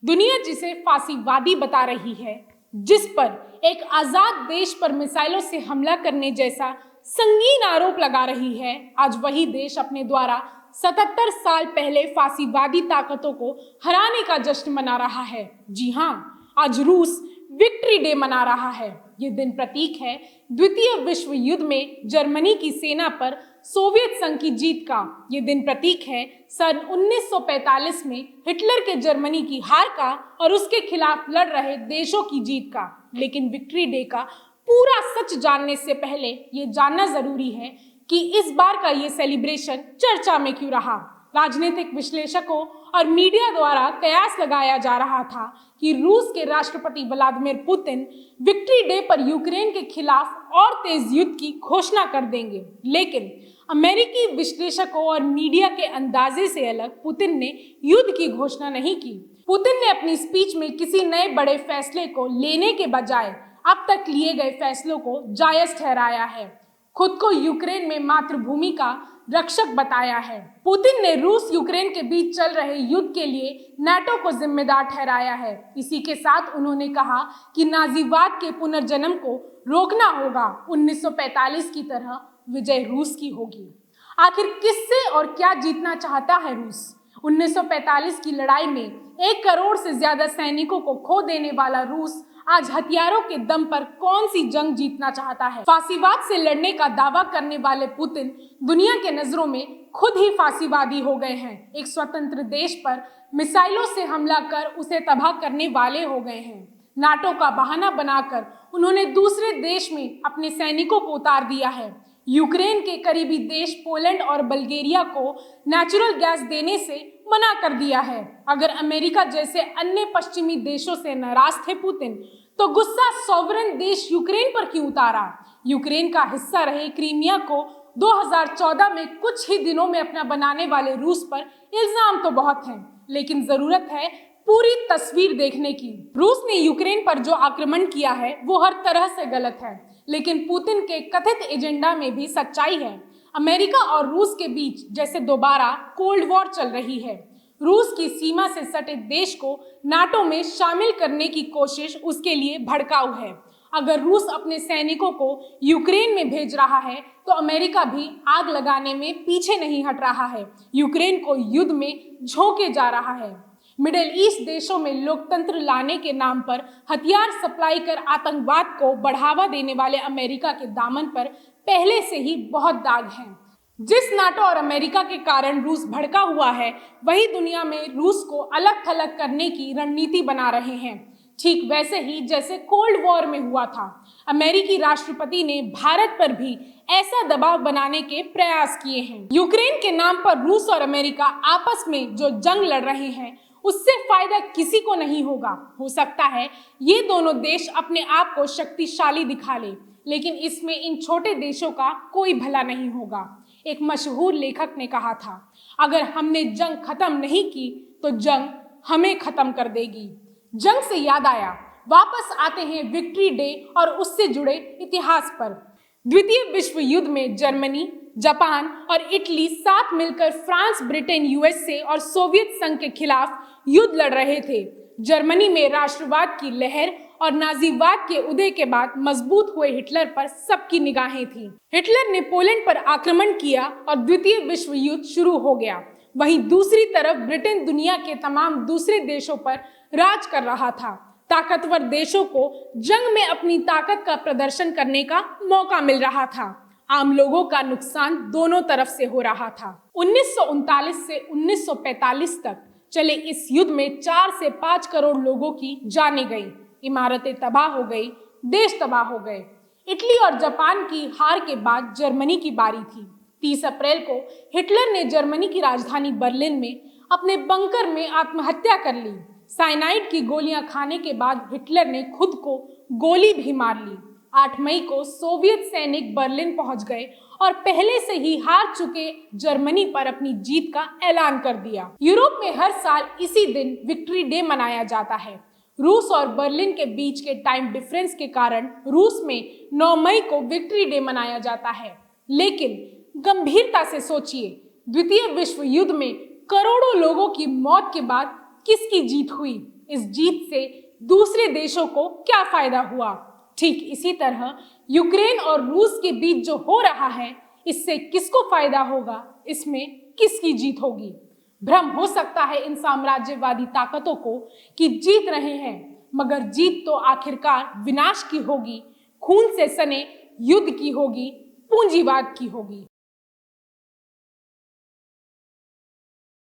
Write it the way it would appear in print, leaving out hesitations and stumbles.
दुनिया जिसे फांसीवादी बता रही है, जिस पर एक आजाद देश पर मिसाइलों से हमला करने जैसा संगीन आरोप लगा रही है, आज वही देश अपने द्वारा 77 साल पहले फांसीवादी ताकतों को हराने का जश्न मना रहा है। जी हाँ, आज रूस विक्ट्री डे मना रहा है। ये दिन प्रतीक है द्वितीय विश्व युद्ध में जर्मनी की सेना पर सोवियत संघ की जीत का। ये दिन प्रतीक है सन 1945 में हिटलर के जर्मनी की हार का और उसके खिलाफ लड़ रहे देशों की जीत का। लेकिन विक्ट्री डे का पूरा सच जानने से पहले ये जानना जरूरी है कि इस बार का ये सेलिब्रेशन चर्चा में क्यों रहा। राजनीतिक विश्लेषकों और मीडिया द्वारा कयास लगाया जा रहा था कि रूस के राष्ट्रपति व्लादिमीर पुतिन विक्ट्री डे पर यूक्रेन के खिलाफ और तेज युद्ध की घोषणा कर देंगे। लेकिन अमेरिकी विश्लेषकों और मीडिया के अंदाजे से अलग पुतिन ने युद्ध की घोषणा नहीं की। पुतिन ने अपनी स्पीच में किसी नए बड़े फैसले को लेने के बजाय अब तक लिए गए फैसलों को जायज ठहराया है। खुद को यूक्रेन में मातृभूमि का रक्षक बताया है। पुतिन ने रूस यूक्रेन के बीच चल रहे युद्ध के लिए नाटो को जिम्मेदार ठहराया है। इसी के साथ उन्होंने कहा कि नाजीवाद के पुनर्जन्म को रोकना होगा। 1945 की तरह विजय रूस की होगी। आखिर किससे और क्या जीतना चाहता है रूस? 1945 की लड़ाई में 1 करोड़ से ज्यादा सैनिकों को खो देने वाला रूस आज हथियारों के दम पर कौन सी जंग जीतना चाहता है? फांसीवाद से लड़ने का दावा करने वाले पुतिन दुनिया के नजरों में खुद ही फांसीवादी हो गए हैं। एक स्वतंत्र देश पर मिसाइलों से हमला कर उसे तबाह करने वाले हो गए हैं। नाटो का बहाना बनाकर उन्होंने दूसरे देश में अपने सैनिकों को उतार दिया है। यूक्रेन के करीबी देश पोलैंड और बल्गेरिया को नेचुरल गैस देने से मना कर दिया है। अगर अमेरिका जैसे अन्य पश्चिमी देशों से नाराज थे पुतिन, तो गुस्सा सॉवरेन देश यूक्रेन पर क्यों उतारा? यूक्रेन का हिस्सा रहे क्रीमिया को 2014 में कुछ ही दिनों में अपना बनाने वाले रूस पर इल्जाम तो बहुत हैं, लेकिन जरूरत है पूरी तस्वीर देखने की। रूस ने यूक्रेन पर जो आक्रमण किया है वो हर तरह से गलत है, लेकिन पुतिन के कथित एजेंडा में भी सच्चाई है। अमेरिका और रूस के बीच जैसे दोबारा कोल्ड वॉर चल रही है। रूस की सीमा से सटे देश को नाटो में शामिल करने की कोशिश उसके लिए भड़काऊ है। अगर रूस अपने सैनिकों को यूक्रेन में भेज रहा है तो अमेरिका भी आग लगाने में पीछे नहीं हट रहा है। यूक्रेन को युद्ध में झोंके जा रहा है। मिडिल ईस्ट देशों में लोकतंत्र लाने के नाम पर हथियार सप्लाई कर आतंकवाद को बढ़ावा देने वाले अमेरिका के दामन पर पहले से ही बहुत दाग हैं। जिस नाटो और अमेरिका के कारण रूस भड़का हुआ है, वही दुनिया में रूस को अलग थलग करने की रणनीति बना रहे हैं। ठीक वैसे ही जैसे कोल्ड वॉर में हुआ था। अमेरिकी राष्ट्रपति ने भारत पर भी ऐसा दबाव बनाने के प्रयास किए हैं। यूक्रेन के नाम पर रूस और अमेरिका आपस में जो जंग लड़ रहे हैं, उससे फायदा किसी को नहीं होगा। हो सकता है ये दोनों देश अपने आप को शक्तिशाली दिखा ले, लेकिन इसमें इन छोटे देशों का कोई भला नहीं होगा। एक मशहूर लेखक ने कहा था, अगर हमने जंग खत्म नहीं की तो जंग हमें खत्म कर देगी। जंग से याद आया, वापस आते हैं विक्ट्री डे और उससे जुड़े इतिहास पर। द्वितीय विश्व युद्ध में जर्मनी, जापान और इटली साथ मिलकर फ्रांस, ब्रिटेन, यूएसए और सोवियत संघ के खिलाफ युद्ध लड़ रहे थे। जर्मनी में राष्ट्रवाद की लहर और नाजीवाद के उदय के बाद मजबूत हुए हिटलर पर सबकी निगाहें थी। हिटलर ने पोलैंड पर आक्रमण किया और द्वितीय विश्व युद्ध शुरू हो गया। वहीं दूसरी तरफ ब्रिटेन दुनिया के तमाम दूसरे देशों पर राज कर रहा था। ताकतवर देशों को जंग में अपनी ताकत का प्रदर्शन करने का मौका मिल रहा था। आम लोगों का नुकसान दोनों तरफ से हो रहा था। 1939 से 1945 तक चले इस युद्ध में 4 से 5 करोड़ लोगों की जानें गई, इमारतें तबाह हो गई, देश तबाह हो गए। इटली और जापान की हार के बाद जर्मनी की बारी थी। 30 अप्रैल को हिटलर ने जर्मनी की राजधानी बर्लिन में अपने बंकर में आत्महत्या कर ली। साइनाइड की गोलियां खाने के बाद हिटलर ने खुद को गोली भी मार ली। 8 मई को सोवियत सैनिक बर्लिन पहुंच गए और पहले से ही हार चुके जर्मनी पर अपनी जीत का ऐलान कर दिया। यूरोप में हर साल इसी दिन विक्ट्री डे मनाया जाता है। रूस और बर्लिन के बीच के टाइम डिफरेंस के कारण रूस में 9 मई को विक्ट्री डे मनाया जाता है। लेकिन गंभीरता से सोचिए, द्वितीय विश्व युद्ध में करोड़ों लोगों की मौत के बाद किसकी जीत हुई? इस जीत से दूसरे देशों को क्या फायदा हुआ? ठीक इसी तरह यूक्रेन और रूस के बीच जो हो रहा है, इससे किसको फायदा होगा? इसमें किसकी जीत होगी? भ्रम हो सकता है इन साम्राज्यवादी ताकतों को कि जीत रहे हैं, मगर जीत तो आखिरकार विनाश की होगी, खून से सने युद्ध की होगी, पूंजीवाद की होगी।